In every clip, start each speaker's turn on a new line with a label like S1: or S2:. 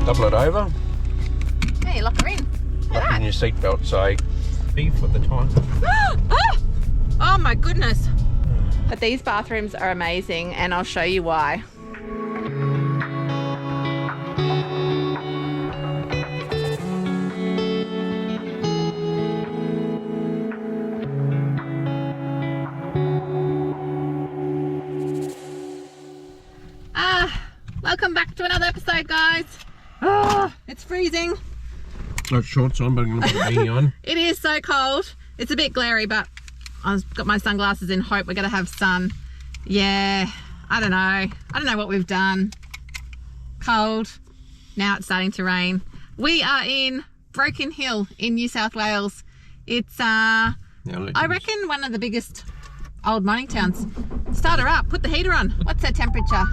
S1: Double it over.
S2: Yeah, you lock her in.
S1: Lock in your seatbelt, say B for the time.
S2: Oh my goodness. But these bathrooms are amazing, and I'll show you why. Welcome back to another episode, guys. It's freezing.
S1: Got shorts on, but I'm going to put a beanie on.
S2: It is so cold. It's a bit glary, but I've got my sunglasses in, hope we're going to have sun. Yeah, I don't know. I don't know what we've done. Cold. Now it's starting to rain. We are in Broken Hill in New South Wales. It's, I reckon, one of the biggest old mining towns. Start her up. Put the heater on. What's her temperature?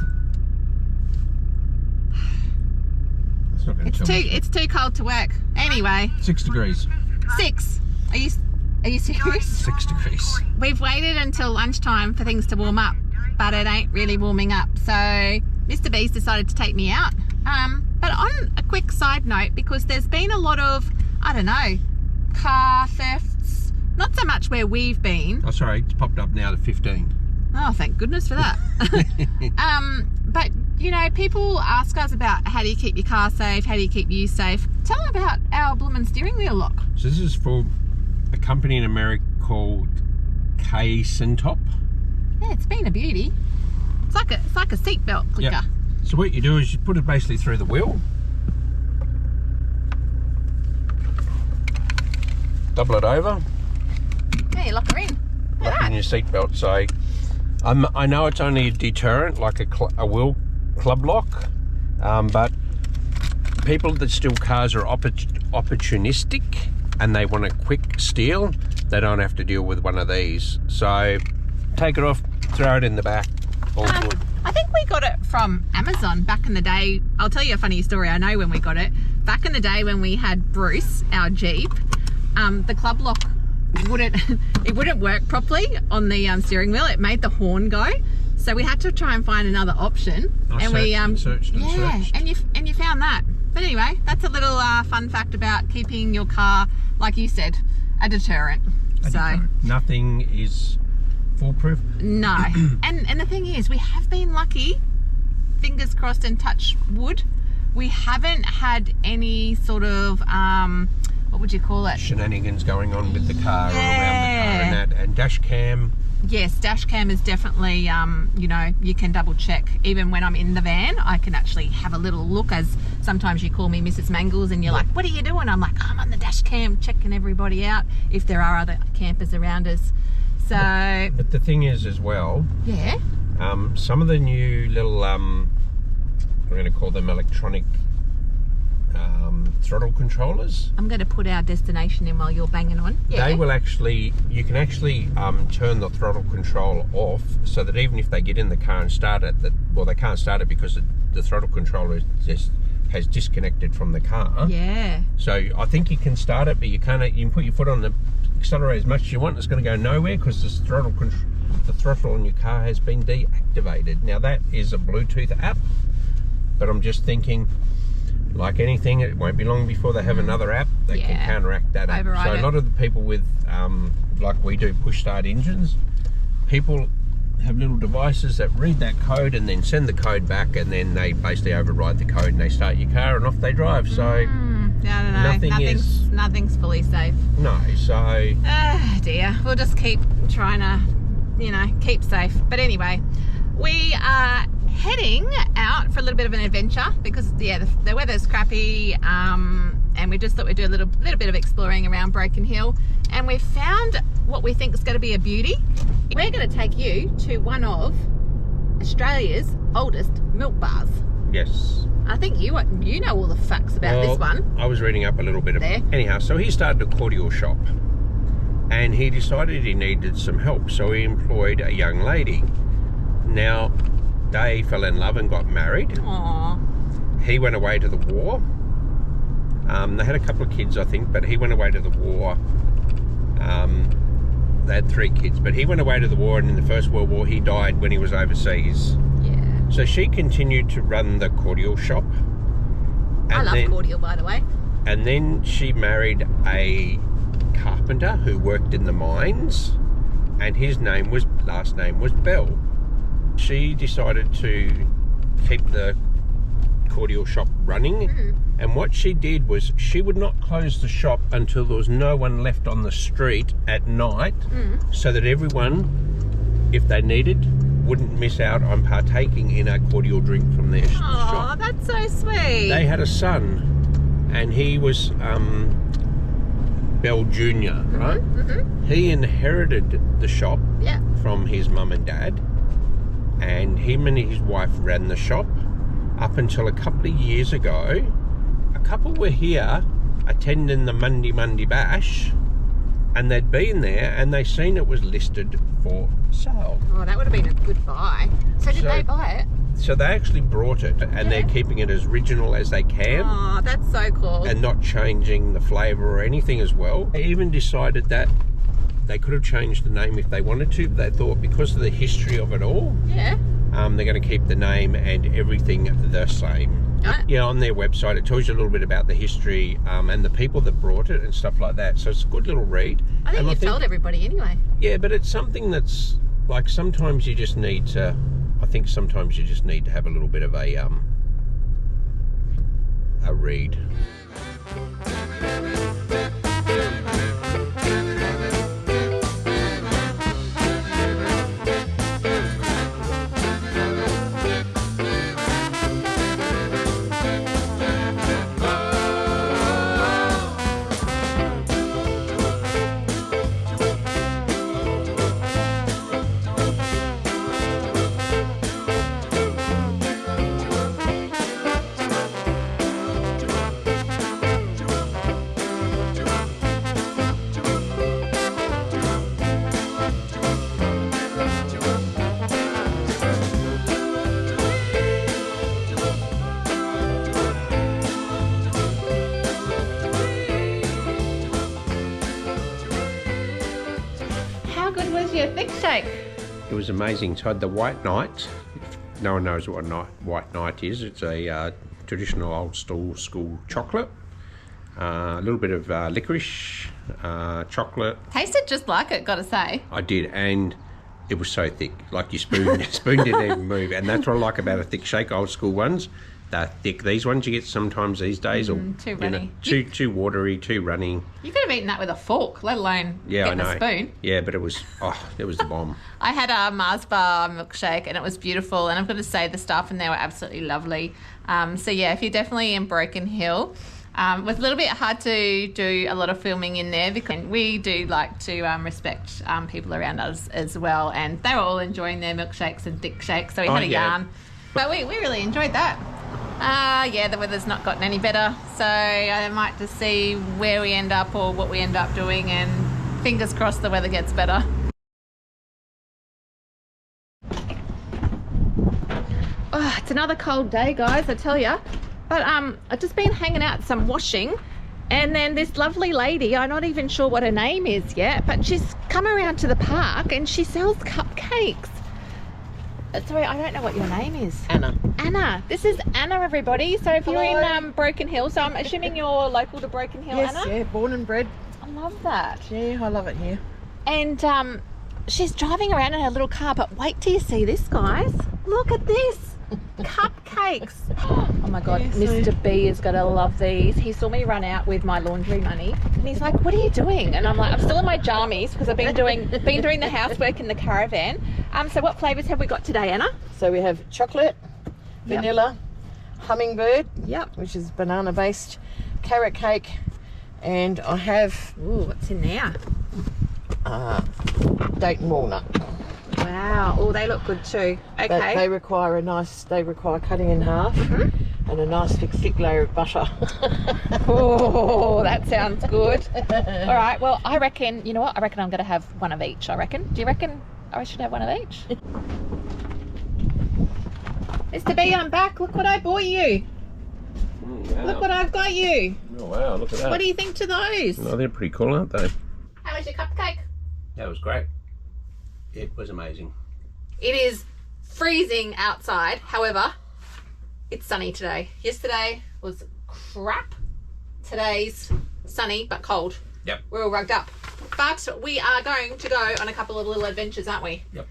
S2: It's too cold to work. Anyway.
S1: 6 degrees.
S2: 6. Are you serious?
S1: 6 degrees.
S2: We've waited until lunchtime for things to warm up, but it ain't really warming up. So Mr. B's decided to take me out. But on a quick side note, because there's been a lot of, I don't know, car thefts. Not so much where we've been.
S1: Oh, sorry, it's popped up now to 15.
S2: Oh, thank goodness for that. But, you know, people ask us about how do you keep your car safe, how do you keep you safe. Tell them about our bloomin' steering wheel lock.
S1: So this is for a company in America called Top.
S2: Yeah, it's been a beauty. It's like a seatbelt clicker.
S1: Yep. So what you do is you put it basically through the wheel. Double it over.
S2: Yeah, you lock her in.
S1: Lock in your seatbelt, say. I know it's only a deterrent, like a wheel club lock, but people that steal cars are opportunistic and they want a quick steal. They don't have to deal with one of these. So take it off, throw it in the back, all good.
S2: I think we got it from Amazon back in the day. I'll tell you a funny story. I know when we got it. Back in the day when we had Bruce, our Jeep, the club lock wouldn't work properly on the steering wheel. It made the horn go, so we had to try and find another option.
S1: Searched.
S2: And you found that. But anyway, that's a little fun fact about keeping your car, like you said, a deterrent.
S1: Nothing is foolproof.
S2: No. and the thing is, we have been lucky, fingers crossed and touch wood, we haven't had any sort of what would you call it?
S1: Shenanigans going on with the car or around the car and dash cam.
S2: Yes, dash cam is definitely, you know, you can double check. Even when I'm in the van, I can actually have a little look, as sometimes you call me Mrs. Mangles and you're like, what are you doing? I'm like, I'm on the dash cam checking everybody out if there are other campers around us. So.
S1: But the thing is as well.
S2: Yeah.
S1: Some of the new little, we're going to call them electronic throttle controllers.
S2: I'm going to put our destination in while you're banging on. Yeah.
S1: They will actually, you can actually turn the throttle control off, so that even if they get in the car and start it, they can't start it because the throttle controller has disconnected from the car.
S2: Yeah.
S1: So I think you can start it, but you can't. You can put your foot on the accelerator as much as you want. It's going to go nowhere because the throttle on your car has been deactivated. Now that is a Bluetooth app, but I'm just thinking, like anything, it won't be long before they have another app that can counteract that app. So a lot of the people with, like we do, push start engines, people have little devices that read that code and then send the code back, and then they basically override the code and they start your car and off they drive. So
S2: I don't know. Nothing's fully safe.
S1: No, so.
S2: Oh dear, we'll just keep trying to, you know, keep safe. But anyway, we are heading out for a little bit of an adventure because the weather's crappy, and we just thought we'd do a little bit of exploring around Broken Hill, and we found what we think is going to be a beauty. We're going to take you to one of Australia's oldest milk bars.
S1: Yes.
S2: I think you know all the facts about this one.
S1: I was reading up a little bit
S2: there.
S1: Anyhow, so he started a cordial shop and he decided he needed some help, so he employed a young lady. Now, they fell in love and got married.
S2: Aww.
S1: He went away to the war. They had a couple of kids, I think, but he went away to the war. They had 3 kids, but he went away to the war, and in the First World War he died when he was overseas.
S2: Yeah.
S1: So she continued to run the cordial shop,
S2: I love cordial, by the way.
S1: And then she married a carpenter who worked in the mines, and his last name was Bell. She decided to keep the cordial shop running, and what she did was she would not close the shop until there was no one left on the street at night, so that everyone, if they needed, wouldn't miss out on partaking in a cordial drink from their shop.
S2: Oh, that's so sweet.
S1: They had a son, and he was Bell Jr., right? He inherited the shop from his mum and dad, and him and his wife ran the shop up until a couple of years ago. A couple were here attending the Monday Bash, and they'd been there and they seen it was listed for sale.
S2: Oh, that would have been a good buy. So did they buy it?
S1: So they actually brought it, and they're keeping it as original as they can.
S2: Oh, that's so cool.
S1: And not changing the flavour or anything as well. They even decided that they could have changed the name if they wanted to, but they thought because of the history of it all, they're going to keep the name and everything the same. Yeah, on their website it tells you a little bit about the history and the people that brought it and stuff like that. So it's a good little read.
S2: I think you've told everybody anyway. Yeah,
S1: but it's something that's like sometimes you just need to. I think sometimes you just need to have a little bit of a read.
S2: Your thick shake.
S1: It was amazing. So I had the White Knight. If no one knows what White Knight is, it's a traditional old school chocolate. A little bit of licorice, chocolate.
S2: Tasted just like it, gotta say.
S1: I did, and it was so thick. Like your spoon didn't even move. And that's what I like about a thick shake, old school ones. They're thick. These ones you get sometimes these days, or
S2: too runny.
S1: Too watery, too runny.
S2: You could have eaten that with a fork, let alone getting a spoon.
S1: Yeah, but it was the bomb. I
S2: had a Mars bar milkshake and it was beautiful, and I've got to say the staff in there were absolutely lovely. So yeah, if you're definitely in Broken Hill, it was a little bit hard to do a lot of filming in there because we do like to respect people around us as well, and they were all enjoying their milkshakes and thick shakes, so we had a yarn. But we really enjoyed that. Yeah, the weather's not gotten any better, so I might just see where we end up or what we end up doing, and fingers crossed the weather gets better. Oh, it's another cold day, guys, I tell you. But I've just been hanging out some washing, and then this lovely lady, I'm not even sure what her name is yet, but she's come around to the park and she sells cupcakes. Sorry, I don't know what your name is. Anna. This is Anna, everybody. So if you're in Broken Hill, so I'm assuming you're local to Broken Hill,
S3: yes,
S2: Anna?
S3: Yeah, born and bred.
S2: I love that.
S3: Yeah, I love it here.
S2: And she's driving around in her little car, but wait till you see this, guys. Look at this. Cupcakes. Oh my God, yes, Mr. B is going to love these. He saw me run out with my laundry money and he's like, what are you doing? And I'm like, I'm still in my jammies because I've been doing the housework in the caravan. So what flavours have we got today, Anna?
S3: So we have chocolate, vanilla, hummingbird,
S2: yep,
S3: which is banana based, carrot cake, and I have
S2: what's in there?
S3: Date and walnut.
S2: Wow. Oh, they look good too. Okay.
S3: But they require cutting in half and a nice thick layer of butter.
S2: Oh, that sounds good. All right. Well, I reckon, you know what? I reckon I'm going to have one of each, I reckon. Do you reckon I should have one of each? Mr. B, I'm back. Look what I bought you. Wow. Look what I've got you.
S1: Oh, wow. Look at that.
S2: What do you think to those?
S1: Oh, they're pretty cool, aren't they?
S2: How was your cupcake?
S1: That was great. It was amazing.
S2: It is freezing outside. However, it's sunny today. Yesterday was crap. Today's sunny but cold.
S1: Yep.
S2: We're all rugged up. But we are going to go on a couple of little adventures, aren't we?
S1: Yep.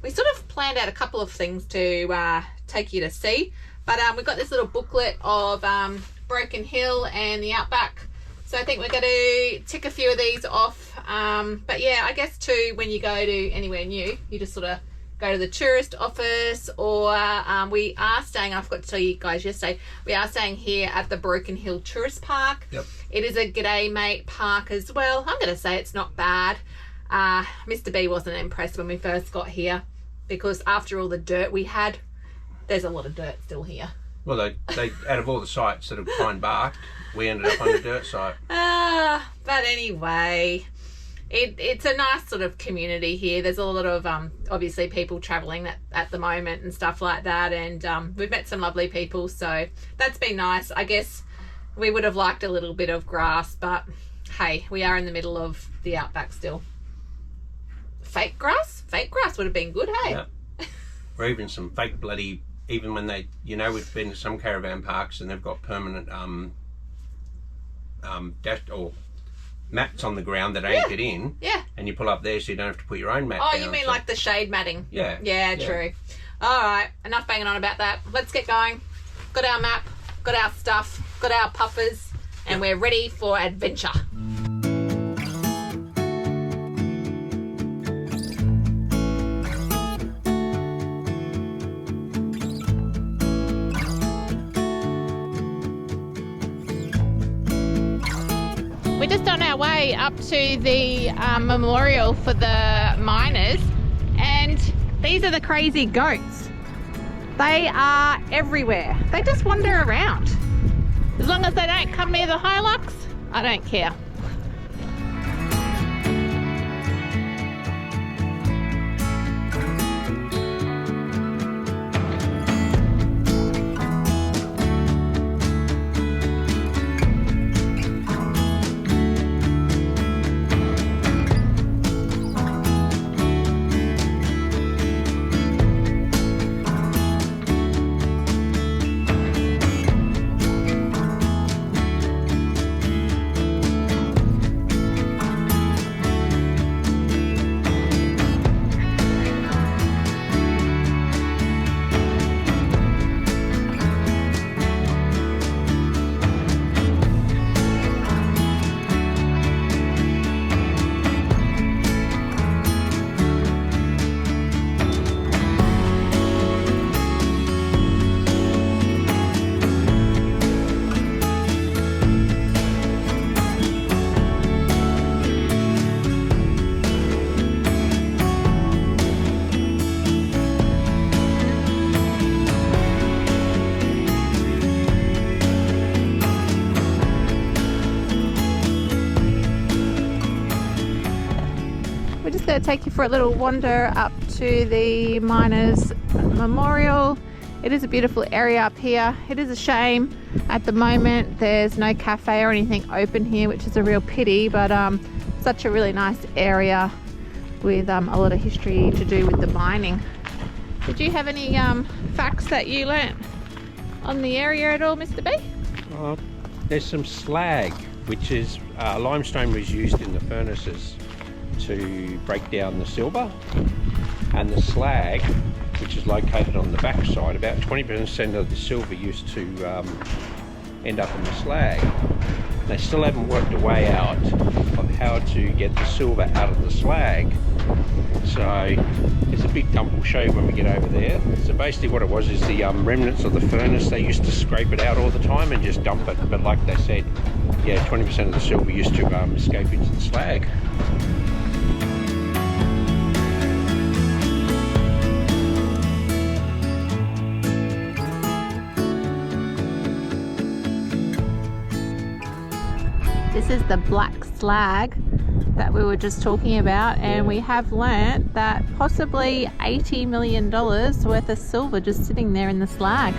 S2: We sort of planned out a couple of things to take you to see. But we've got this little booklet of Broken Hill and the Outback. So I think we're going to tick a few of these off. But yeah, I guess too, when you go to anywhere new, you just sort of go to the tourist office, or we are staying, I forgot to tell you guys yesterday, we are staying here at the Broken Hill Tourist Park.
S1: Yep.
S2: It is a G'day Mate park as well. I'm going to say it's not bad. Mr. B wasn't impressed when we first got here because after all the dirt we had, there's a lot of dirt still here.
S1: Well, they out of all the sites that have pine barked, we ended up on a dirt site.
S2: But anyway, it's a nice sort of community here. There's a lot of obviously people traveling at the moment and stuff like that, and we've met some lovely people, so that's been nice. I guess we would have liked a little bit of grass, but hey, we are in the middle of the Outback still. Fake grass would have been good, hey.
S1: Yeah. Or even some fake bloody, even when they, we've been to some caravan parks and they've got permanent dash or mats on the ground that anchored in.
S2: Yeah.
S1: And you pull up there so you don't have to put your own mat
S2: Oh,
S1: down.
S2: you mean like the shade matting?
S1: Yeah.
S2: Yeah, true. All right, enough banging on about that. Let's get going. Got our map, got our stuff, got our puffers, and we're ready for adventure. We're just on our way up to the memorial for the miners, and these are the crazy goats. They are everywhere. They just wander around. As long as they don't come near the Hilux, I don't care. Going to take you for a little wander up to the Miners Memorial. It is a beautiful area up here. It is a shame at the moment there's no cafe or anything open here, which is a real pity, but such a really nice area with a lot of history to do with the mining. Did you have any facts that you learnt on the area at all, Mr. B?
S1: There's some slag, which is limestone was used in the furnaces to break down the silver, and the slag, which is located on the back side, about 20% of the silver used to end up in the slag. They still haven't worked a way out of how to get the silver out of the slag, so there's a big dump we'll show you when we get over there. So basically what it was is the remnants of the furnace. They used to scrape it out all the time and just dump it, but like they said, yeah, 20% of the silver used to escape into the slag.
S2: This is the black slag that we were just talking about, and we have learnt that possibly $80 million worth of silver just sitting there in the slag.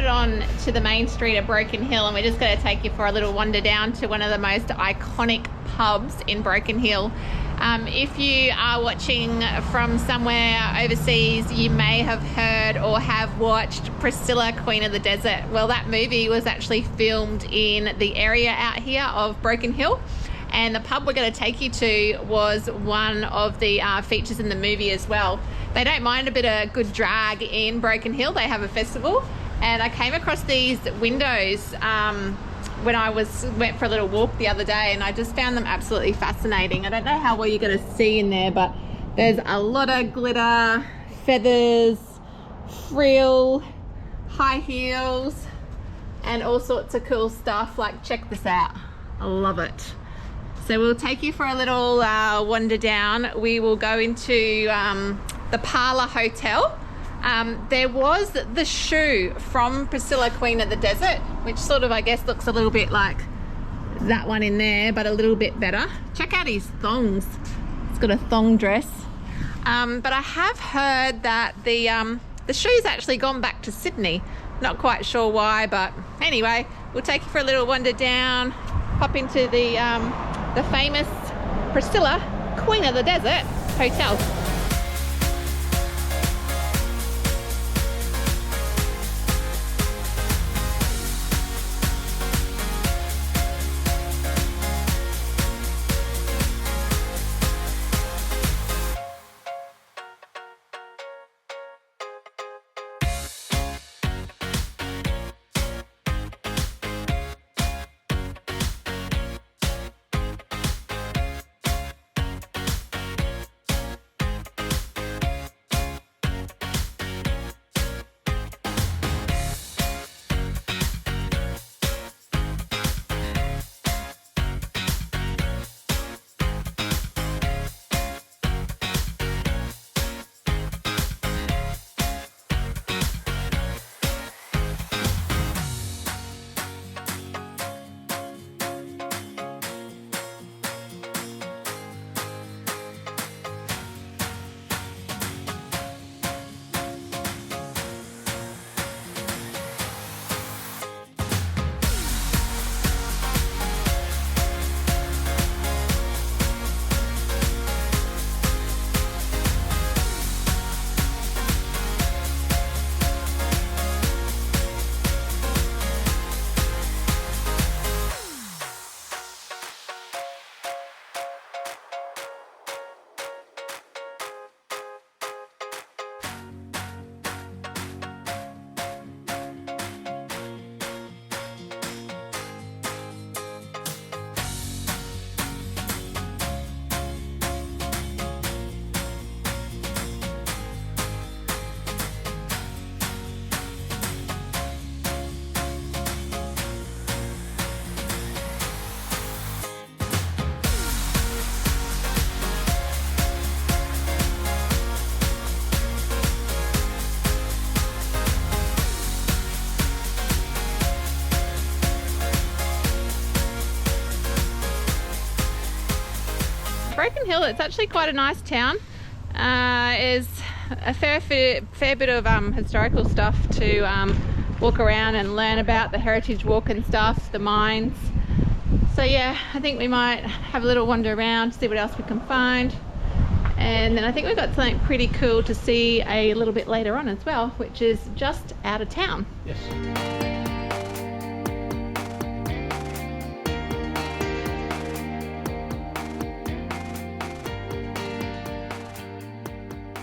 S2: headed on to the main street of Broken Hill, and we're just going to take you for a little wander down to one of the most iconic pubs in Broken Hill. If you are watching from somewhere overseas, you may have heard or have watched Priscilla Queen of the Desert. Well, that movie was actually filmed in the area out here of Broken Hill, and the pub we're going to take you to was one of the features in the movie as well. They don't mind a bit of good drag in Broken Hill. They have a festival, and I came across these windows when I went for a little walk the other day, and I just found them absolutely fascinating. I don't know how well you're going to see in there, but there's a lot of glitter, feathers, frill, high heels, and all sorts of cool stuff. Like, check this out. I love it. So we'll take you for a little wander down. We will go into the Parlour Hotel. There was the shoe from Priscilla Queen of the Desert, which sort of, I guess, looks a little bit like that one in there, but a little bit better. Check out his thongs. It's got a thong dress. But I have heard that the shoe's actually gone back to Sydney. Not quite sure why, but anyway, we'll take you for a little wander down, pop into the famous Priscilla Queen of the Desert Hotel. Broken Hill, it's actually quite a nice town. Is a fair bit of historical stuff to walk around and learn about, the heritage walk and stuff, the mines. So yeah, I think we might have a little wander around, see what else we can find. And then I think we've got something pretty cool to see a little bit later on as well, which is just out of town.
S1: Yes.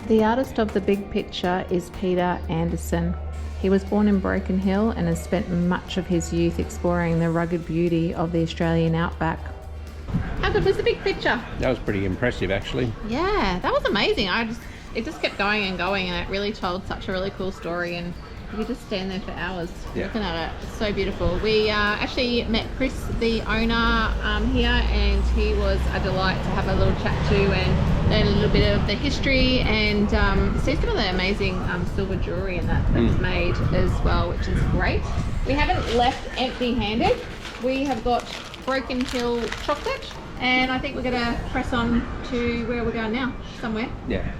S2: The artist of the big picture is Peter Anderson. He was born in Broken Hill and has spent much of his youth exploring the rugged beauty of the Australian outback. How good was the big picture?
S1: That was pretty impressive, actually.
S2: Yeah, that was amazing. It just kept going and going, and it really told such a really cool story, and you could just stand there for hours looking at it. It's so beautiful. We actually met Chris, the owner, here, and he was a delight to have a little chat to and learn a little bit of the history and see some of the amazing silver jewellery and that's made as well, which is great. We haven't left empty-handed. We have got Broken Hill chocolate, and I think we're going to press on to where we're going now, somewhere.
S1: Yeah.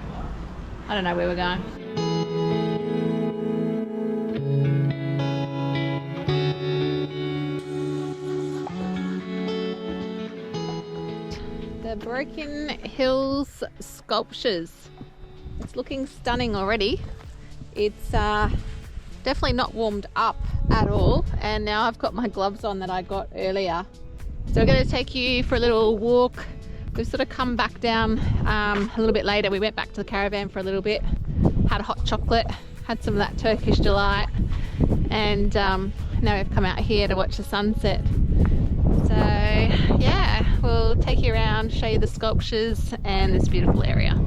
S2: I don't know where we're going. The Broken Hills sculptures. It's looking stunning already. It's definitely not warmed up at all, and now I've got my gloves on that I got earlier. So we're going to take you for a little walk. We've sort of come back down a little bit later. We went back to the caravan for a little bit, had a hot chocolate, had some of that Turkish delight, and now we've come out here to watch the sunset. So yeah, we'll take you around, show you the sculptures and this beautiful area.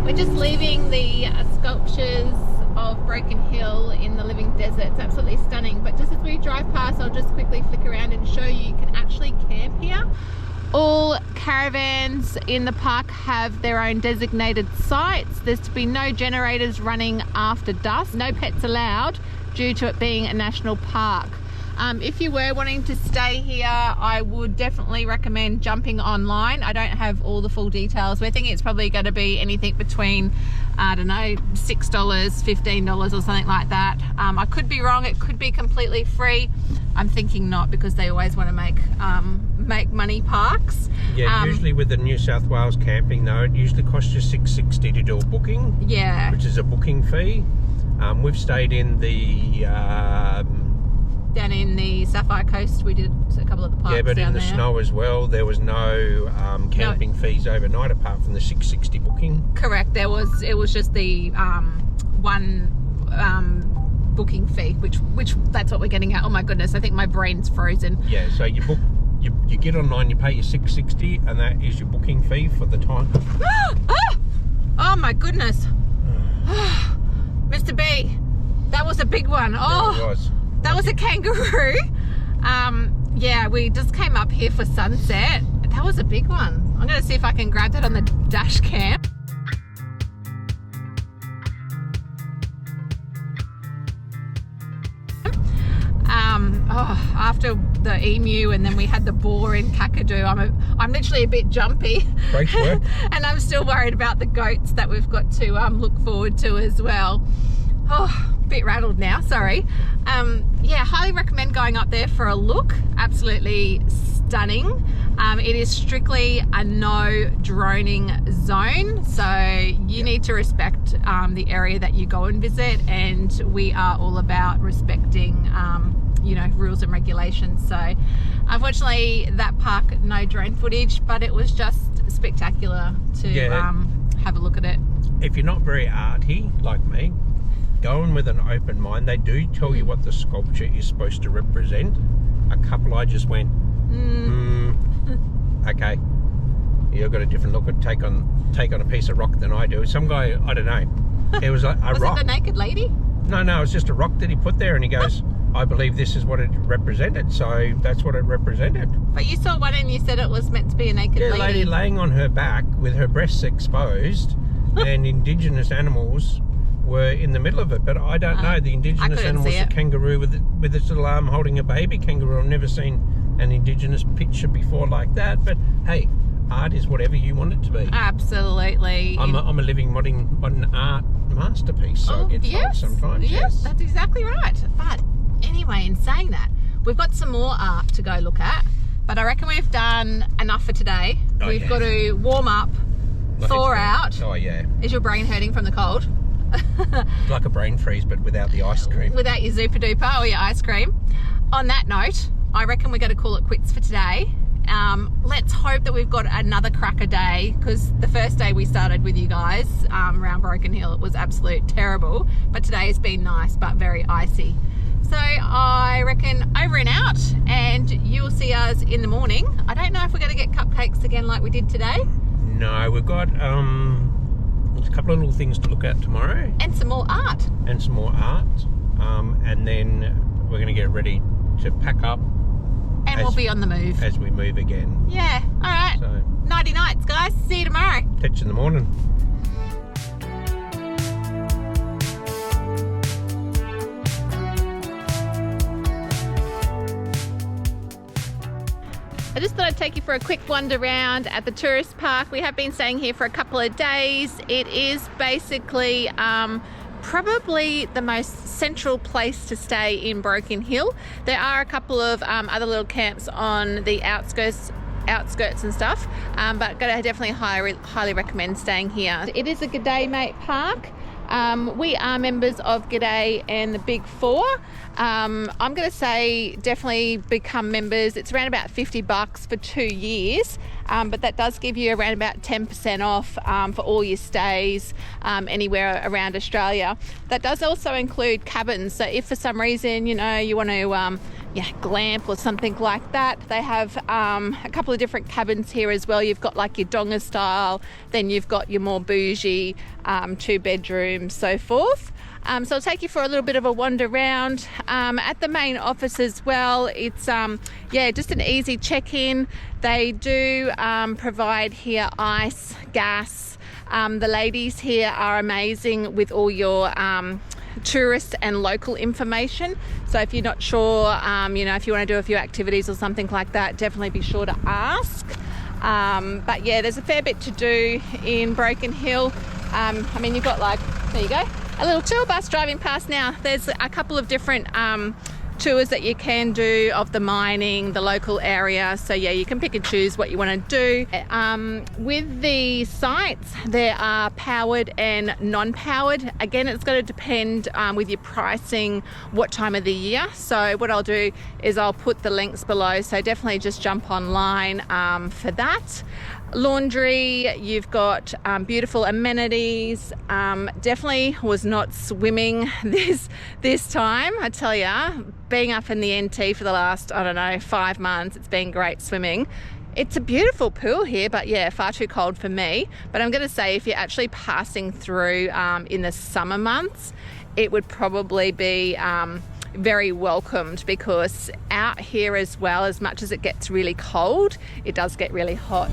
S2: We're just leaving the sculptures of Broken Hill in the living desert. It's absolutely stunning, but just as we drive past, I'll just quickly flick around and show you can actually camp here. All caravans in the park have their own designated sites. There's to be no generators running after dusk, no pets allowed due to it being a national park. If you were wanting to stay here, I would definitely recommend jumping online. I don't have all the full details. We're thinking it's probably going to be anything between, I don't know, $6, $15 or something like that. I could be wrong. It could be completely free. I'm thinking not, because they always want to make money parks.
S1: Yeah, usually with the New South Wales camping though, it usually costs you $6.60 to do a booking.
S2: Yeah. Which
S1: is a booking fee. We've stayed in the
S2: down in the Sapphire Coast, we did a couple of the parks.
S1: Yeah, but
S2: down
S1: in the
S2: there.
S1: snow as well, there was no camping fees overnight apart from the $6.60 booking.
S2: Correct. It was just the one booking fee, which that's what we're getting at. Oh my goodness, I think my brain's frozen.
S1: Yeah, so you book, you get online, you pay your $6.60, and that is your booking fee for the time.
S2: Oh my goodness. Mr. B, that was a big one. Oh,
S1: yeah, it was.
S2: That was a kangaroo. Yeah, we just came up here for sunset. That was a big one. I'm going to see if I can grab that on the dash cam. After the emu and then we had the boar in Kakadu, I'm literally a bit jumpy.
S1: Great work.
S2: And I'm still worried about the goats that we've got to look forward to as well. Oh, a bit rattled now, sorry. Yeah, highly recommend going up there for a look. Absolutely stunning. It is strictly a no droning zone, so you need to respect the area that you go and visit, and we are all about respecting you know, rules and regulations. So unfortunately that park, no drone footage, but it was just spectacular to have a look at it.
S1: If you're not very arty like me, go in with an open mind. They do tell you what the sculpture is supposed to represent. A couple I just went, okay, you've got a different look at take on a piece of rock than I do. Some guy, I don't know, it was a
S2: was
S1: rock.
S2: Was it the naked lady?
S1: No, it was just a rock that he put there, and he goes, I believe this is what it represented, so that's what it represented.
S2: But you saw one and you said it was meant to be a naked lady.
S1: Yeah, a lady laying on her back with her breasts exposed, and indigenous animals were in the middle of it. But I don't know, the indigenous animal was a kangaroo with its little arm holding a baby kangaroo. I've never seen an indigenous picture before like that, but hey, art is whatever you want it to be.
S2: Absolutely.
S1: I'm a living modern art masterpiece, so it gets sometimes.
S2: Yes, that's exactly right. But anyway, in saying that, we've got some more art to go look at, but I reckon we've done enough for today. We've got to warm up, thaw out.
S1: Oh yeah.
S2: Is your brain hurting from the cold?
S1: Like a brain freeze, but without the ice cream.
S2: Without your Zupa Duper or your ice cream. On that note, I reckon we're going to call it quits for today, Let's hope that we've got another cracker day, because the first day we started with you guys around Broken Hill, it was absolute terrible, but today has been nice but very icy. So I reckon over and out, and you'll see us in the morning. I don't know if we're going to get cupcakes again like we did today.
S1: No, we've got a couple of little things to look at tomorrow.
S2: And some more art.
S1: And some more art. And then we're going to get ready to pack up.
S2: And we'll be on the move.
S1: As we move again.
S2: Yeah, all right.
S1: So,
S2: nighty nights, guys. See you tomorrow.
S1: Catch you in the morning.
S2: I just thought I'd take you for a quick wander around at the tourist park. We have been staying here for a couple of days. It is basically probably the most central place to stay in Broken Hill. There are a couple of other little camps on the outskirts and stuff, but gotta definitely highly recommend staying here. It is a G'day Mate park. We are members of G'day and the Big Four. I'm going to say definitely become members. It's around about $50 for 2 years, but that does give you around about 10% off for all your stays anywhere around Australia. That does also include cabins. So if for some reason, you know, you want to glamp or something like that, they have a couple of different cabins here as well. You've got like your donga style, then you've got your more bougie 2 bedrooms, so forth. So I'll take you for a little bit of a wander around at the main office as well. It's just an easy check-in. They do provide here ice, gas. The ladies here are amazing with all your tourist and local information. So if you're not sure, if you want to do a few activities or something like that, definitely be sure to ask. But yeah, there's a fair bit to do in Broken Hill. You've got there you go, a little tour bus driving past now. There's a couple of different tours that you can do of the mining, the local area. So yeah, you can pick and choose what you want to do. With the sites, there are powered and non-powered. Again, it's going to depend with your pricing what time of the year. So what I'll do is I'll put the links below. So definitely just jump online for that. Laundry, you've got beautiful amenities. Definitely was not swimming this time, I tell ya. Being up in the NT for the last 5 months, it's been great swimming. It's a beautiful pool here, but yeah, far too cold for me. But I'm going to say if you're actually passing through in the summer months, it would probably be very welcomed, because out here as well, as much as it gets really cold, it does get really hot.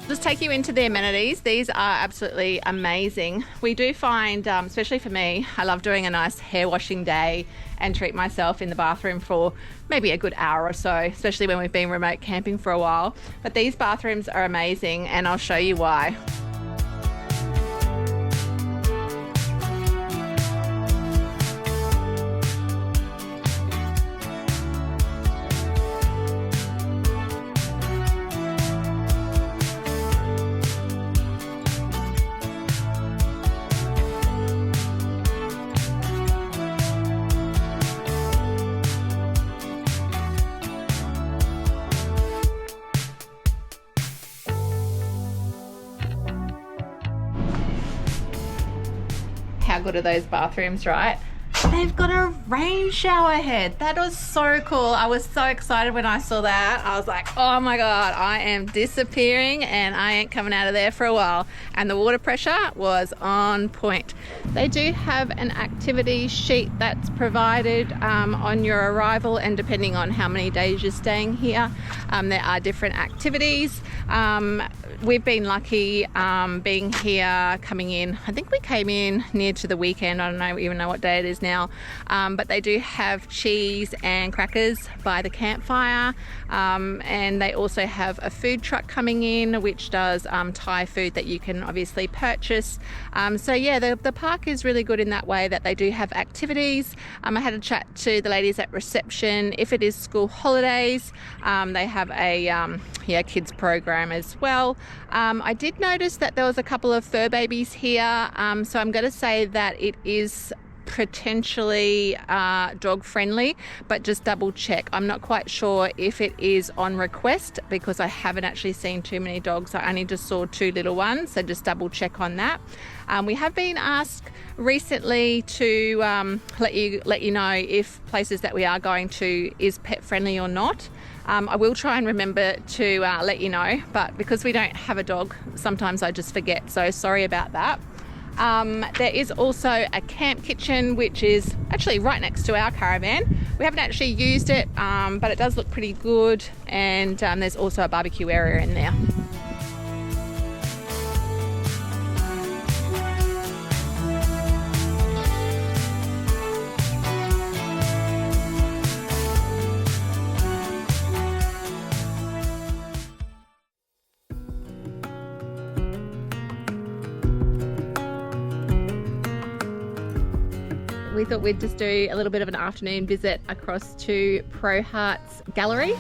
S2: Just take you into the amenities. These are absolutely amazing. We do find, especially for me, I love doing a nice hair washing day and treat myself in the bathroom for maybe a good hour or so, especially when we've been remote camping for a while. But these bathrooms are amazing, and I'll show you why. How good are those bathrooms, right? They've got a rain shower head. That was so cool. I was so excited when I saw that. I was like, oh my God, I am disappearing and I ain't coming out of there for a while. And the water pressure was on point. They do have an activity sheet that's provided on your arrival, and depending on how many days you're staying here, there are different activities. We've been lucky being here, coming in. I think we came in near to the weekend. I don't even know what day it is now. But they do have cheese and crackers by the campfire. And they also have a food truck coming in, which does Thai food that you can obviously purchase. So yeah, the park is really good in that way that they do have activities. I had a chat to the ladies at reception. If it is school holidays, they have a kids program as well. I did notice that there was a couple of fur babies here, so I'm going to say that it is potentially dog friendly, but just double check. I'm not quite sure if it is on request because I haven't actually seen too many dogs. I only just saw 2 little ones, so just double check on that. We have been asked recently to let you know if places that we are going to is pet friendly or not. I will try and remember to let you know, but because we don't have a dog, sometimes I just forget, so sorry about that. There is also a camp kitchen, which is actually right next to our caravan. We haven't actually used it, but it does look pretty good, and there's also a barbecue area in there. We thought we'd just do a little bit of an afternoon visit across to Pro Hart's Gallery.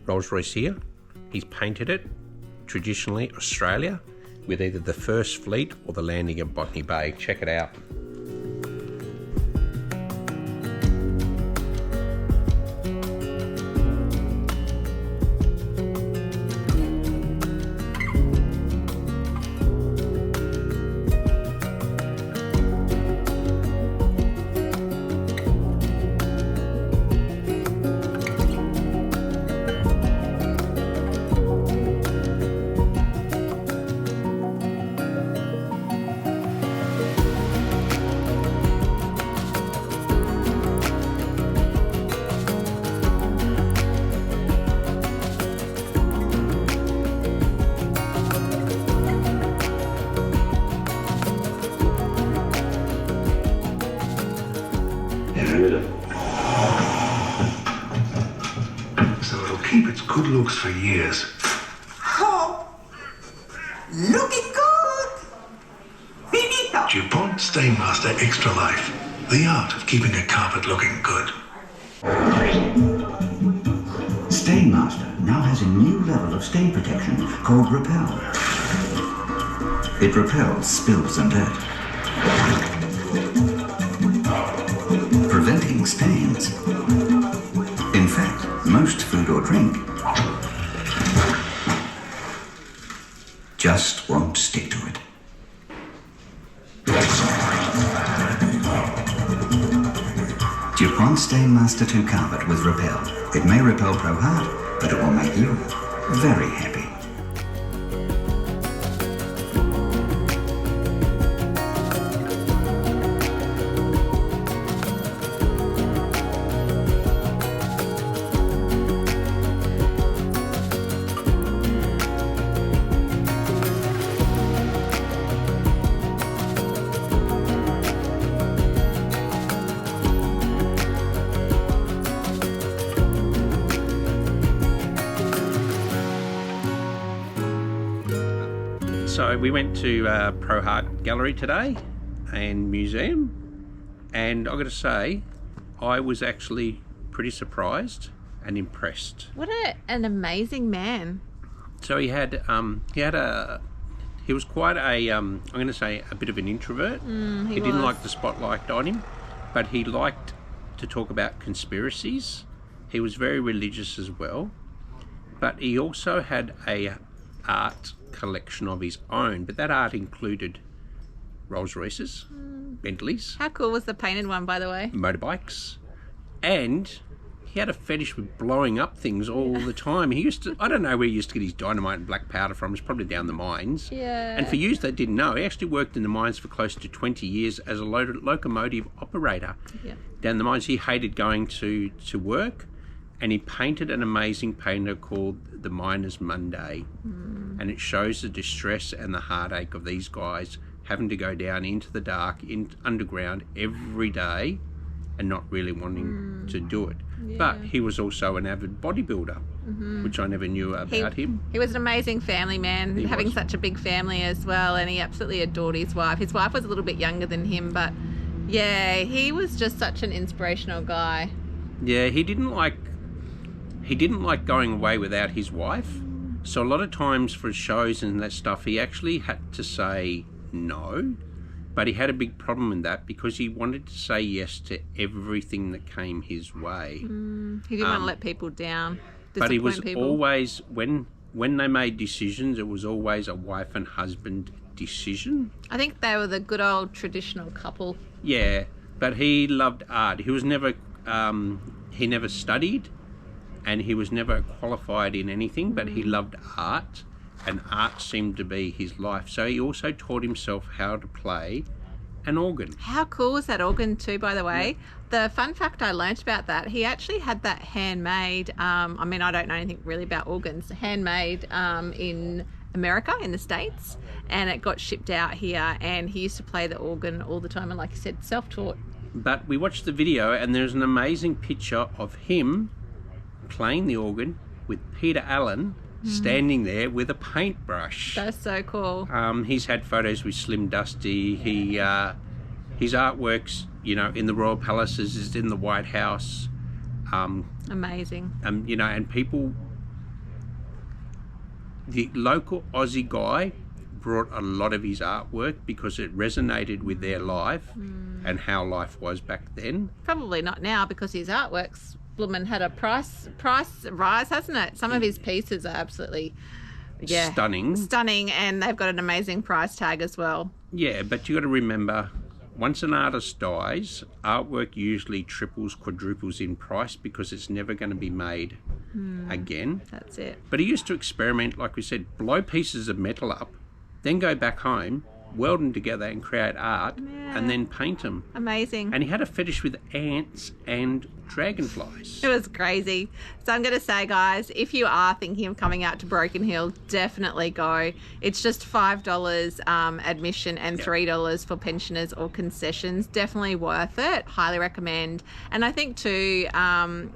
S1: Rolls-Royce here. He's painted it traditionally Australia with either the First Fleet or the landing at Botany Bay. Check it out.
S4: So it'll keep its good looks for years.
S5: Oh, looking good. Finito.
S4: DuPont Stainmaster Extra Life. The art of keeping a carpet looking good.
S6: Stainmaster now has a new level of stain protection called Repel. It repels spills and dirt, preventing stains. In fact, most food or drink just won't stick to it. DuPont Stainmaster 2 Carpet with Repel. It may repel Pro Hart, but it will make you very happy.
S1: So we went to Pro Hart Gallery today and museum, and I've got to say I was actually pretty surprised and impressed.
S2: What an amazing man.
S1: So he was quite a I'm going to say a bit of an introvert. He didn't like the spotlight on him, but he liked to talk about conspiracies. He was very religious as well, but he also had a art collection of his own, but that art included Rolls Royces, Bentleys.
S2: How cool was the painted one, by the way?
S1: Motorbikes, and he had a fetish with blowing up things all the time. He used to, I don't know where he used to get his dynamite and black powder from. It's probably down the mines.
S2: Yeah.
S1: And for you that didn't know, he actually worked in the mines for close to 20 years as a locomotive operator.
S2: Yeah.
S1: Down the mines, he hated going to work, and he painted an amazing painter called The Miner's Monday. And it shows the distress and the heartache of these guys having to go down into the dark, underground every day and not really wanting to do it.
S2: Yeah.
S1: But he was also an avid bodybuilder, which I never knew about him.
S2: He was an amazing family man,
S1: He
S2: having
S1: was.
S2: such a big family as well, and he absolutely adored his wife. His wife was a little bit younger than him, but Yeah, he was just such an inspirational guy.
S1: Yeah, he didn't like going away without his wife. So a lot of times for shows and that stuff, he actually had to say no. But he had a big problem with that because he wanted to say yes to everything that came his way.
S2: He didn't want to let people down.
S1: But he was
S2: people.
S1: always, when they made decisions, it was always a wife and husband decision.
S2: I think they were the good old traditional couple.
S1: Yeah, but he loved art. He was never, he never studied, and he was never qualified in anything, but he loved art, and art seemed to be his life. So he also taught himself how to play an organ.
S2: How cool was that organ too, by the way? Yeah. The fun fact I learnt about that, he actually had that handmade, I mean, I don't know anything really about organs, handmade in America, in the States, and it got shipped out here, and he used to play the organ all the time, and like you said, self-taught.
S1: But we watched the video, and there's an amazing picture of him playing the organ with Peter Allen standing there with a paintbrush.
S2: That's so cool.
S1: He's had photos with Slim Dusty. His artworks, you know, in the Royal Palaces, is in the White House.
S2: Amazing.
S1: You know, and people, the local Aussie guy brought a lot of his artwork because it resonated with their life and how life was back then.
S2: Probably not now because his artwork's bloomin' had a price rise, hasn't it? Some of his pieces are absolutely stunning, and they've got an amazing price tag as well.
S1: Yeah, but you got to remember, once an artist dies, artwork usually triples, quadruples in price because it's never going to be made again.
S2: That's it.
S1: But he used to experiment, like we said, blow pieces of metal up, then go back home, weld them together and create art, and then paint them.
S2: Amazing.
S1: And he had a fetish with ants and dragonflies.
S2: It was crazy. So I'm going to say, guys, if you are thinking of coming out to Broken Hill, definitely go. It's just $5 admission and $3 for pensioners or concessions. Definitely worth it. Highly recommend. And I think too,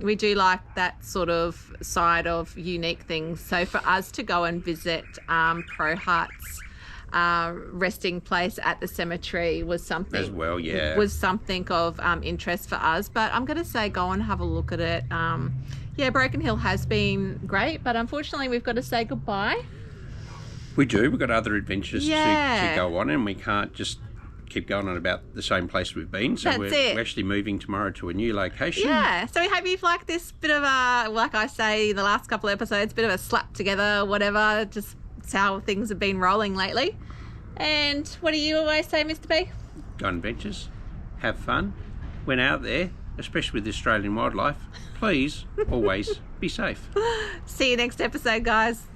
S2: we do like that sort of side of unique things. So for us to go and visit Pro Hart's resting place at the cemetery was something
S1: as well,
S2: was something of interest for us. But I'm going to say go and have a look at it. Broken Hill has been great, but unfortunately we've got to say goodbye.
S1: We do. We've got other adventures to go on, and we can't just keep going on about the same place we've been. So we're actually moving tomorrow to a new location.
S2: Yeah, so we hope you've liked this bit of a, like I say, the last couple of episodes, bit of a slap together, whatever, just how things have been rolling lately. And what do you always say, Mr. B?
S1: Go on adventures, have fun. When out there, especially with Australian wildlife, please always be safe.
S2: See you next episode, guys.